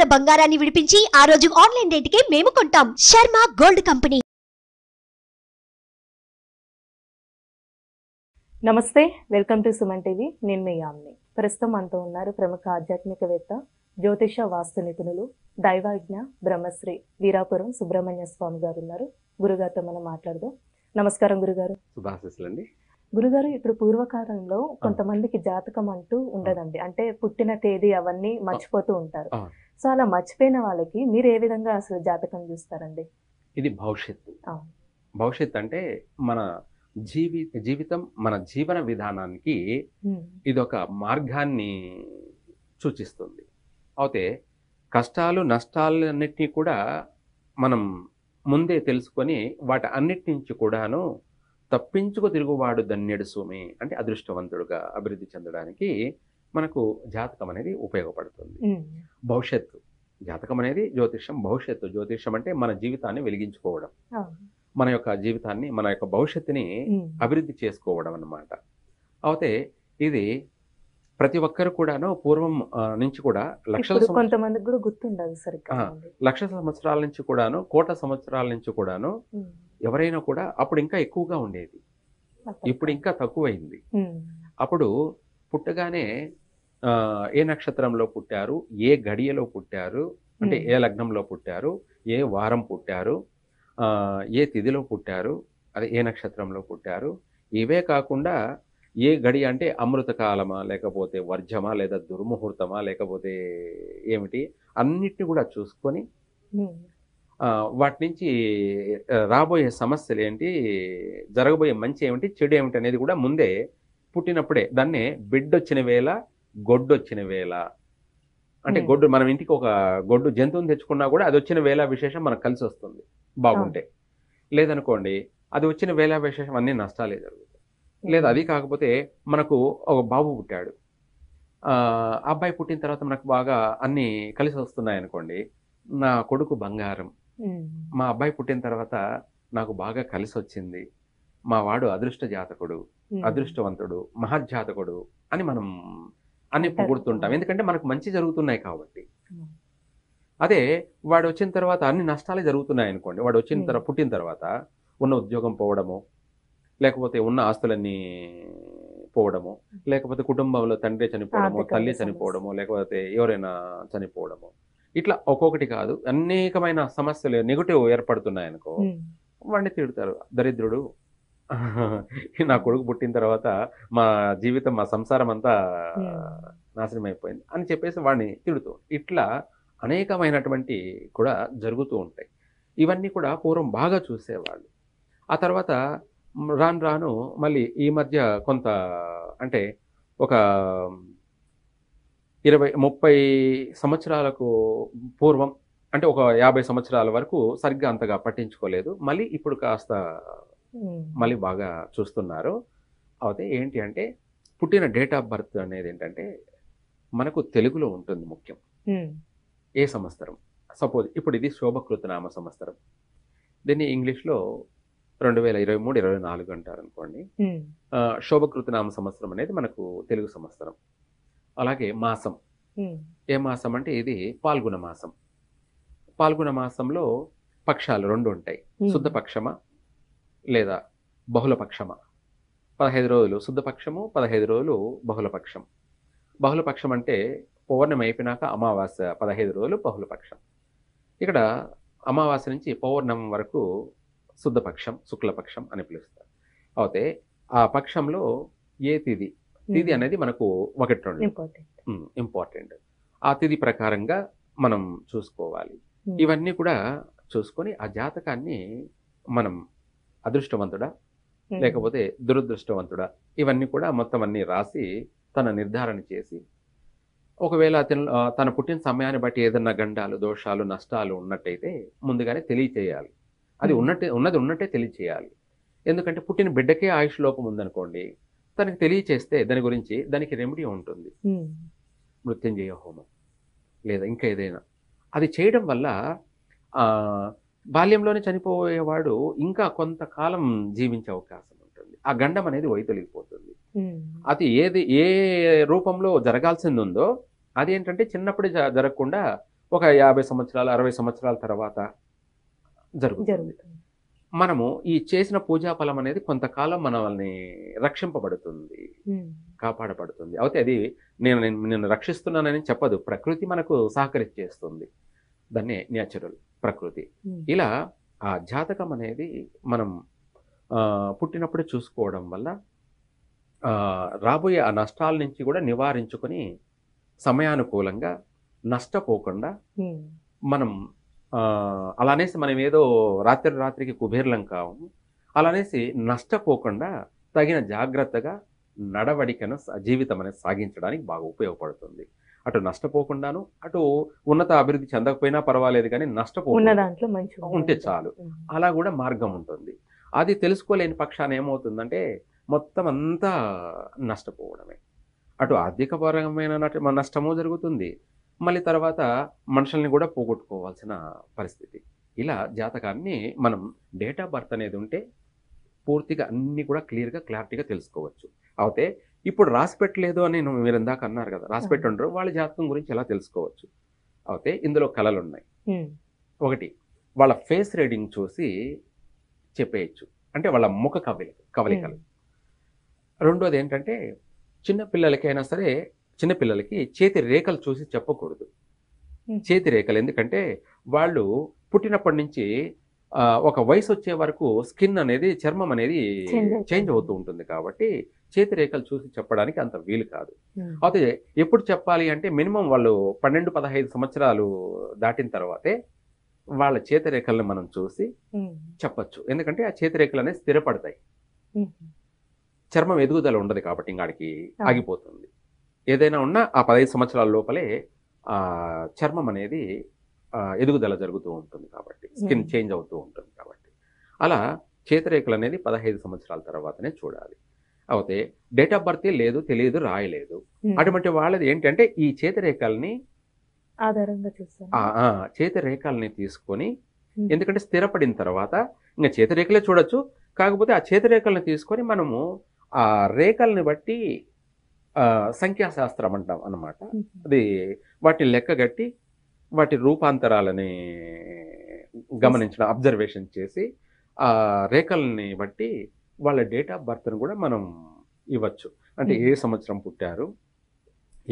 గ్రాముల బంగారాన్ని విడిపించి ఆ రోజు ఆన్లైన్ రేటుకే మేము కొంటాం. Sharma gold company. నమస్తే, వెల్కమ్ టు సుమన్ టీవీ. నేను మీ యామ్ని. ప్రస్తుతం మనతో ఉన్నారు ప్రముఖ ఆధ్యాత్మికవేత్త, జ్యోతిష వాస్తు నిపుణులు, దైవజ్ఞ బ్రహ్మశ్రీ వీరాపురం సుబ్రహ్మణ్య స్వామి గారు ఉన్నారు. గురుగారితో మనం మాట్లాడదాం. నమస్కారం గురుగారు. శుభాశీస్సులండి. గురుగారు, ఇప్పుడు పూర్వకాలంలో కొంతమందికి జాతకం అంటూ ఉండదండి, అంటే పుట్టిన తేదీ అవన్నీ మర్చిపోతూ ఉంటారు. సో అలా మర్చిపోయిన వాళ్ళకి మీరు ఏ విధంగా అసలు జాతకం చూస్తారండి? ఇది భవిష్యత్తు. భవిష్యత్తు అంటే మన జీవితం, మన జీవన విధానానికి ఇదొక మార్గాన్ని సూచిస్తుంది. అయితే కష్టాలు నష్టాలన్నిటినీ కూడా మనం ముందే తెలుసుకొని వాటి అన్నిటి నుంచి కూడాను తప్పించుకు తిరుగువాడు ధన్యుడు సుమి అంటే అదృష్టవంతుడుగా అభివృద్ధి చెందడానికి మనకు జాతకం అనేది ఉపయోగపడుతుంది. భవిష్యత్తు జాతకం అనేది జ్యోతిష్యం. జ్యోతిష్యం అంటే మన జీవితాన్ని వెలిగించుకోవడం, మన యొక్క జీవితాన్ని, మన యొక్క భవిష్యత్తుని అభివృద్ధి చేసుకోవడం అన్నమాట. అయితే ఇది ప్రతి ఒక్కరు కూడాను పూర్వం నుంచి కూడా కొంతమందికి కూడా గుర్తుండదు సరిగ్గా. లక్ష సంవత్సరాల నుంచి కూడాను, కోట్ల సంవత్సరాల నుంచి కూడాను ఎవరైనా కూడా అప్పుడు ఇంకా ఎక్కువగా ఉండేది, ఇప్పుడు ఇంకా తక్కువైంది. అప్పుడు పుట్టగానే ఏ నక్షత్రంలో పుట్టారు, ఏ గడియలో పుట్టారు, అంటే ఏ లగ్నంలో పుట్టారు, ఏ వారం పుట్టారు, ఏ తిథిలో పుట్టారు, అదే ఏ నక్షత్రంలో పుట్టారు, ఇవే కాకుండా ఏ గడి అంటే అమృతకాలమా, లేకపోతే వర్జమా, లేదా దుర్ముహూర్తమా, లేకపోతే ఏమిటి, అన్నిటిని కూడా చూసుకొని వాటి నుంచి రాబోయే సమస్యలు ఏంటి, జరగబోయే మంచి ఏమిటి, చెడు ఏమిటి అనేది కూడా ముందే పుట్టినప్పుడే దాన్నే బిడ్డొచ్చిన వేళ, గొడ్డొచ్చిన వేళ. అంటే గొడ్డు, మనం ఇంటికి ఒక గొడ్డు జంతువుని తెచ్చుకున్నా కూడా అది వచ్చిన వేళ విశేషం మనకు కలిసి వస్తుంది బాగుంటే. లేదనుకోండి, అది వచ్చిన వేళ విశేషం అన్ని నష్టాలే జరుగుతాయి. లేదా అది కాకపోతే మనకు ఒక బాబు పుట్టాడు, అబ్బాయి పుట్టిన తర్వాత మనకు బాగా అన్ని కలిసి వస్తున్నాయి అనుకోండి, నా కొడుకు బంగారం, మా అబ్బాయి పుట్టిన తర్వాత నాకు బాగా కలిసి వచ్చింది, మా వాడు అదృష్ట జాతకుడు, అదృష్టవంతుడు, మహర్జాతకుడు అని మనం అన్ని పొగుడుతుంటాం. ఎందుకంటే మనకు మంచి జరుగుతున్నాయి కాబట్టి. అదే వాడు వచ్చిన తర్వాత అన్ని నష్టాలే జరుగుతున్నాయి అనుకోండి, వాడు పుట్టిన తర్వాత ఉన్న ఉద్యోగం పోవడము, లేకపోతే ఉన్న ఆస్తులన్నీ పోవడము, లేకపోతే కుటుంబంలో తండ్రి చనిపోవడము, తల్లి చనిపోవడము, లేకపోతే ఎవరైనా చనిపోవడము, ఇట్లా ఒక్కొక్కటి కాదు అనేకమైన సమస్యలు నెగటివ్ ఏర్పడుతున్నాయి అనుకో, వాడిని తిడతారు, దరిద్రుడు, నా కొడుకు పుట్టిన తర్వాత మా జీవితం, మా సంసారం అంతా నాశనం అయిపోయింది అని చెప్పేసి వాడిని తిడుతూ, ఇట్లా అనేకమైనటువంటి కూడా జరుగుతూ ఉంటాయి. ఇవన్నీ కూడా పూర్వం బాగా చూసేవాళ్ళు. ఆ తర్వాత రాను రాను మళ్ళీ ఈ మధ్య కొంత, అంటే ఒక 20-30 సంవత్సరాలకు పూర్వం, అంటే ఒక 50 సంవత్సరాల వరకు సరిగ్గా అంతగా పట్టించుకోలేదు. మళ్ళీ ఇప్పుడు కాస్త మళ్ళీ బాగా చూస్తున్నారు. అయితే ఏంటి అంటే, పుట్టిన డేట్ ఆఫ్ బర్త్ అనేది ఏంటంటే మనకు తెలుగులో ఉంటుంది ముఖ్యం. ఏ సంవత్సరం, సపోజ్ ఇప్పుడు ఇది శోభకృతనామ సంవత్సరం, దీన్ని ఇంగ్లీష్లో 2023-24 అంటారు అనుకోండి. శోభకృతనామ సంవత్సరం అనేది మనకు తెలుగు సంవత్సరం. అలాగే మాసం, ఏ మాసం అంటే ఇది పాల్గొన మాసం. పాల్గొన మాసంలో పక్షాలు 2 ఉంటాయి, శుద్ధ పక్షమా లేదా బహుళపక్షమా. 15 రోజులు శుద్ధపక్షము, 15 రోజులు బహుళపక్షం. బహుళపక్షం అంటే పౌర్ణమి అయిపోయినాక అమావాస్య 15 రోజులు బహుళపక్షం. ఇక్కడ అమావాస్య నుంచి పౌర్ణమి వరకు శుద్ధపక్షం, శుక్లపక్షం అని పిలుస్తారు. అయితే ఆ పక్షంలో ఏ తిథి అనేది మనకు 1-2 ఇంపార్టెంట్. ఆ తిథి ప్రకారంగా మనం చూసుకోవాలి. ఇవన్నీ కూడా చూసుకొని ఆ జాతకాన్ని మనం అదృష్టవంతుడా లేకపోతే దురదృష్టవంతుడా, ఇవన్నీ కూడా మొత్తం అన్ని రాసి తన నిర్ధారణ చేసి, ఒకవేళ తన పుట్టిన సమయాన్ని బట్టి ఏదన్నా గండాలు, దోషాలు, నష్టాలు ఉన్నట్టయితే ముందుగానే తెలియచేయాలి. అది ఉన్నది ఉన్నట్టే తెలియచేయాలి. ఎందుకంటే పుట్టిన బిడ్డకే ఆయుష్ లోపం ఉందనుకోండి, తనకి తెలియచేస్తే దాని గురించి దానికి రెమెడీ ఉంటుంది, మృత్యుంజయ హోమం లేదా ఇంకా ఏదైనా. అది చేయడం వల్ల బాల్యంలోనే చనిపోయేవాడు ఇంకా కొంతకాలం జీవించే అవకాశం ఉంటుంది. ఆ గండం అనేది వైతొలిగిపోతుంది. అది ఏ రూపంలో జరగాల్సింది ఉందో అది ఏంటంటే చిన్నప్పుడే జరగకుండా ఒక 50 సంవత్సరాలు 60 సంవత్సరాల తర్వాత జరుగుతుంది. మనము ఈ చేసిన పూజా ఫలం అనేది కొంతకాలం మనల్ని రక్షింపబడుతుంది, కాపాడబడుతుంది. అయితే అది నేను రక్షిస్తున్నానని చెప్పదు, ప్రకృతి మనకు సహకరించేస్తుంది. దాన్నే న్యాచురల్ ప్రకృతి. ఇలా ఆ జాతకం అనేది మనం పుట్టినప్పుడే చూసుకోవడం వల్ల రాబోయే ఆ నష్టాల నుంచి కూడా నివారించుకొని సమయానుకూలంగా నష్టపోకుండా మనం అలానేసి మనం ఏదో రాత్రికి కుబేర్లం కాము, అలానేసి నష్టపోకుండా తగిన జాగ్రత్తగా నడవడికను జీవితం అనేది సాగించడానికి బాగా ఉపయోగపడుతుంది. అటు నష్టపోకుండాను, అటు ఉన్నత అభివృద్ధి చెందకపోయినా పర్వాలేదు, కానీ నష్టపోకుండా ఉంటే చాలు, అలా కూడా మార్గం ఉంటుంది. అది తెలుసుకోలేని పక్షాన ఏమవుతుందంటే మొత్తం అంతా నష్టపోవడమే. అటు ఆర్థికపరమైన నష్టము జరుగుతుంది, మళ్ళీ తర్వాత మనుషుల్ని కూడా పోగొట్టుకోవాల్సిన పరిస్థితి. ఇలా జాతకాన్ని మనం డేట్ ఆఫ్ బర్త్ అనేది ఉంటే పూర్తిగా అన్నీ కూడా క్లారిటీగా తెలుసుకోవచ్చు. అయితే ఇప్పుడు రాసి పెట్టలేదు అని మీరు ఇందాక అన్నారు కదా, రాసి పెట్టి ఉండరు, వాళ్ళ జాతకం గురించి ఎలా తెలుసుకోవచ్చు? అయితే ఇందులో కళలు ఉన్నాయి. ఒకటి, వాళ్ళ ఫేస్ రీడింగ్ చూసి చెప్పేయచ్చు, అంటే వాళ్ళ ముఖ కవలికలు. రెండోది ఏంటంటే చిన్నపిల్లలకైనా సరే, చిన్నపిల్లలకి చేతి రేఖలు చూసి చెప్పకూడదు. చేతి రేఖలు ఎందుకంటే వాళ్ళు పుట్టినప్పటి నుంచి ఒక వయసు వచ్చే వరకు స్కిన్ అనేది, చర్మం అనేది చేంజ్ అవుతూ ఉంటుంది, కాబట్టి చేతి రేఖలు చూసి చెప్పడానికి అంత వీలు కాదు. అయితే ఎప్పుడు చెప్పాలి అంటే మినిమం వాళ్ళు 12-15 సంవత్సరాలు దాటిన తర్వాతే వాళ్ళ చేతి రేఖలను మనం చూసి చెప్పచ్చు. ఎందుకంటే ఆ చేతి రేఖలు అనేది స్థిరపడతాయి, చర్మం ఎదుగుదల ఉండదు కాబట్టి ఇంకాడికి ఆగిపోతుంది. ఏదైనా ఉన్నా ఆ 15 సంవత్సరాల లోపలే ఆ చర్మం అనేది ఎదుగుదల జరుగుతూ ఉంటుంది, కాబట్టి స్కిన్ చేంజ్ అవుతూ ఉంటుంది. కాబట్టి అలా చేతిరేఖలు అనేది 15 సంవత్సరాల తర్వాతనే చూడాలి. అయితే డేట్ ఆఫ్ బర్త్ లేదు, తెలియదు, రాయలేదు, అటువంటి వాళ్ళది ఏంటంటే ఈ చేతిరేఖల్ని ఆధారంగా చూస్తాను, చేతిరేఖల్ని తీసుకొని, ఎందుకంటే స్థిరపడిన తర్వాత ఇంకా చేతిరేఖలే చూడొచ్చు, కాకపోతే ఆ చేతిరేఖల్ని తీసుకొని మనము ఆ రేఖల్ని బట్టి సంఖ్యాశాస్త్రం అంటాం అన్నమాట. అది వాటిని లెక్కగట్టి వాటి రూపాంతరాలని గమనించడం, అబ్జర్వేషన్ చేసి ఆ రేఖల్ని బట్టి వాళ్ళ డేట్ ఆఫ్ బర్త్ను కూడా మనం ఇవ్వచ్చు. అంటే ఏ సంవత్సరం పుట్టారు,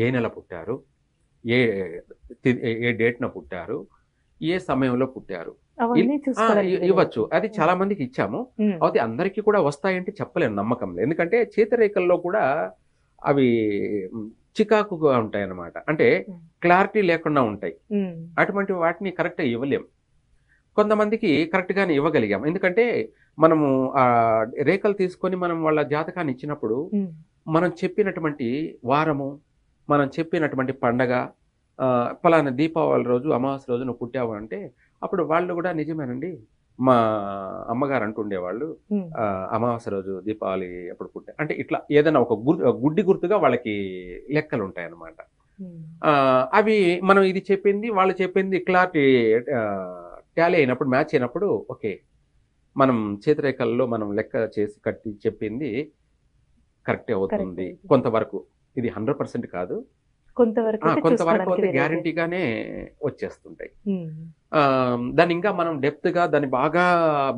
ఏ నెల పుట్టారు, ఏ డేట్న పుట్టారు, ఏ సమయంలో పుట్టారు ఇవ్వచ్చు. అది చాలా మందికి ఇచ్చాము. అయితే అందరికీ కూడా వస్తాయంటే చెప్పలేను, నమ్మకం లేదు. ఎందుకంటే చేతిరేఖల్లో కూడా అవి చికాకుగా ఉంటాయి అన్నమాట, అంటే క్లారిటీ లేకుండా ఉంటాయి. అటువంటి వాటిని కరెక్ట్గా ఇవ్వలేం. కొంతమందికి కరెక్ట్గానే ఇవ్వగలిగాం, ఎందుకంటే మనము ఆ రేఖలు తీసుకొని మనం వాళ్ళ జాతకాన్ని ఇచ్చినప్పుడు మనం చెప్పినటువంటి వారము, మనం చెప్పినటువంటి పండగ, పలానా దీపావళి రోజు, అమావాస్య రోజు నువ్వు పుట్టావు అంటే అప్పుడు వాళ్ళు కూడా నిజమేనండి, మా అమ్మగారు అంటుండేవాళ్ళు అమావాస్య రోజు దీపావళి ఎప్పుడు పుట్టా అంటే ఇట్లా ఏదైనా ఒక గుడ్డి గుర్తుగా వాళ్ళకి లెక్కలు ఉంటాయి అన్నమాట. అవి మనం ఇది చెప్పింది వాళ్ళు చెప్పింది క్లారిటీ టాలీ అయినప్పుడు, మ్యాచ్ అయినప్పుడు ఓకే, మనం చేతిరేఖల్లో మనం లెక్క చేసి కట్టి చెప్పింది కరెక్టే అవుతుంది కొంతవరకు. ఇది 100% కాదు, కొంతవరకు అయితే గ్యారంటీగానే వచ్చేస్తుంటాయి. దాన్ని ఇంకా మనం డెప్త్గా దాన్ని బాగా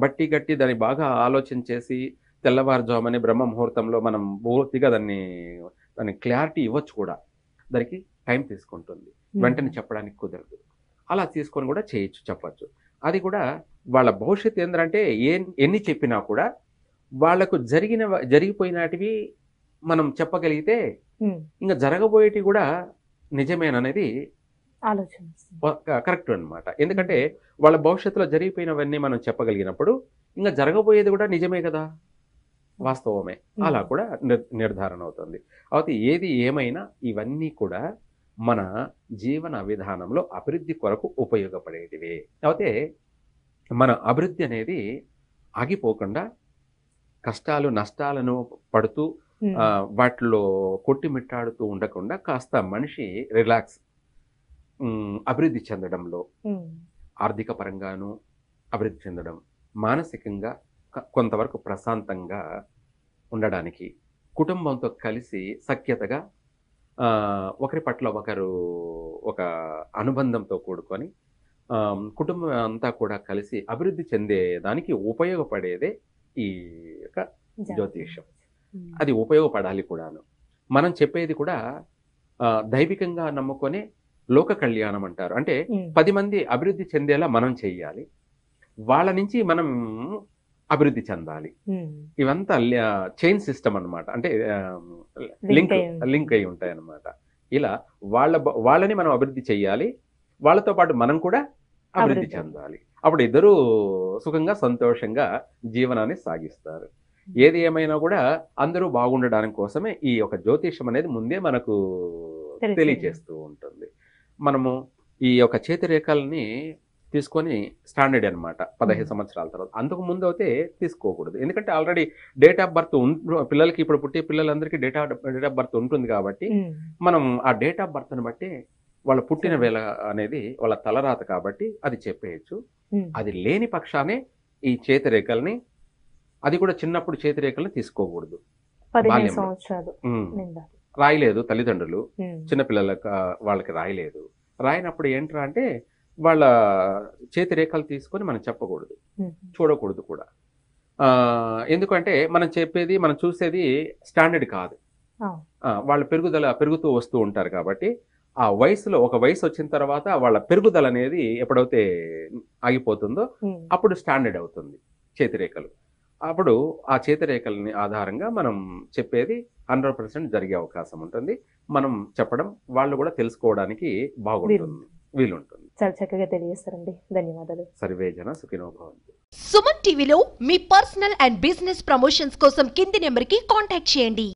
బట్టి గట్టి దాన్ని బాగా ఆలోచన చేసి తెల్లవారుజామని బ్రహ్మ ముహూర్తంలో మనం పూర్తిగా దాన్ని క్లారిటీ ఇవ్వచ్చు కూడా. దానికి టైం తీసుకుంటుంది, వెంటనే చెప్పడానికి కుదరదు. అలా తీసుకొని కూడా చేయొచ్చు, చెప్పచ్చు. అది కూడా వాళ్ళ భవిష్యత్తు ఏంటంటే ఎన్ని చెప్పినా కూడా వాళ్లకు జరిగిపోయినటివి మనం చెప్పగలిగితే ఇంకా జరగబోయేటి కూడా నిజమేననేది ఆలోచన కరెక్ట్ అన్నమాట. ఎందుకంటే వాళ్ళ భవిష్యత్తులో జరిగిపోయినవన్నీ మనం చెప్పగలిగినప్పుడు ఇంకా జరగబోయేది కూడా నిజమే కదా, వాస్తవమే, అలా కూడా నిర్ధారణ అవుతుంది. అయితే ఏది ఏమైనా ఇవన్నీ కూడా మన జీవన విధానంలో అభివృద్ధి కొరకు ఉపయోగపడేటివే. అయితే మన అభివృద్ధి అనేది ఆగిపోకుండా కష్టాలు నష్టాలను పడుతూ వాటిలో కొట్టిమిట్టాడుతూ ఉండకుండా కాస్త మనిషి రిలాక్స్, అభివృద్ధి చెందడంలో ఆర్థిక పరంగాను అభివృద్ధి చెందడం, మానసికంగా కొంతవరకు ప్రశాంతంగా ఉండడానికి, కుటుంబంతో కలిసి సఖ్యతగా ఒకరి పట్ల ఒకరు ఒక అనుబంధంతో కూడుకొని కుటుంబం అంతా కూడా కలిసి అభివృద్ధి చెందేదానికి ఉపయోగపడేదే ఈ యొక్క జ్యోతిష్యం. అది ఉపయోగపడాలి కూడాను. మనం చెప్పేది కూడా దైవికంగా నమ్ముకొని లోక కళ్యాణం అంటారు. అంటే 10 మంది అభివృద్ధి చెందేలా మనం చెయ్యాలి, వాళ్ళ నుంచి మనం అభివృద్ధి చెందాలి. ఇవంతా చైన్ సిస్టమ్ అన్నమాట. అంటే లింక్ అయి ఉంటాయి అన్నమాట. ఇలా వాళ్ళని మనం అభివృద్ధి చెయ్యాలి, వాళ్ళతో పాటు మనం కూడా అభివృద్ధి చెందాలి. అప్పుడు ఇద్దరూ సుఖంగా సంతోషంగా జీవనాన్ని సాగిస్తారు. ఏది ఏమైనా కూడా అందరూ బాగుండడానికి కోసమే ఈ యొక్క జ్యోతిష్యం అనేది ముందే మనకు తెలియజేస్తూ ఉంటుంది. మనము ఈ యొక్క చేతి రేఖల్ని తీసుకొని స్టాండర్డ్ అనమాట 15 సంవత్సరాల తర్వాత. అంతకు ముందు అయితే తీసుకోకూడదు. ఎందుకంటే ఆల్రెడీ డేట్ ఆఫ్ బర్త్ పిల్లలకి, ఇప్పుడు పుట్టే పిల్లలందరికీ డేట్ ఆఫ్ బర్త్ ఉంటుంది కాబట్టి మనం ఆ డేట్ ఆఫ్ బర్త్ని బట్టి వాళ్ళ పుట్టిన వేళ అనేది వాళ్ళ తలరాత కాబట్టి అది చెప్పేయచ్చు. అది లేని పక్షానే ఈ చేతి రేఖల్ని, అది కూడా చిన్నప్పుడు చేతి రేఖల్ని తీసుకోకూడదు. రాయలేదు తల్లిదండ్రులు, చిన్నపిల్లలకు వాళ్ళకి రాయలేదు. రాయినప్పుడు ఏంట్రా అంటే వాళ్ళ చేతి రేఖలు తీసుకొని మనం చెప్పకూడదు, చూడకూడదు కూడా. ఎందుకంటే మనం చెప్పేది, మనం చూసేది స్టాండర్డ్ కాదు. వాళ్ళ పెరుగుతూ వస్తూ ఉంటారు కాబట్టి ఆ వయసులో, ఒక వయసు వచ్చిన తర్వాత వాళ్ళ పెరుగుదల అనేది ఎప్పుడైతే ఆగిపోతుందో అప్పుడు స్టాండర్డ్ అవుతుంది చేతి రేఖలు. అప్పుడు ఆ చేతి రేఖలని ఆధారంగా మనం చెప్పేది 100% జరిగే అవకాశం ఉంటుంది. మనం చెప్పడం వాళ్ళు కూడా తెలుసుకోవడానికి బాగుంటుంది, వీలుంటుంది. చాలా చక్కగా తెలియజేస్తారండి. ధన్యవాదాలు. సర్వే జన సుఖినో భవంతు. సుమన్ టీవీలో మీ పర్సనల్ అండ్ బిజినెస్ ప్రమోషన్స్ కోసం కింది నెంబర్కి కాంటాక్ట్ చేయండి.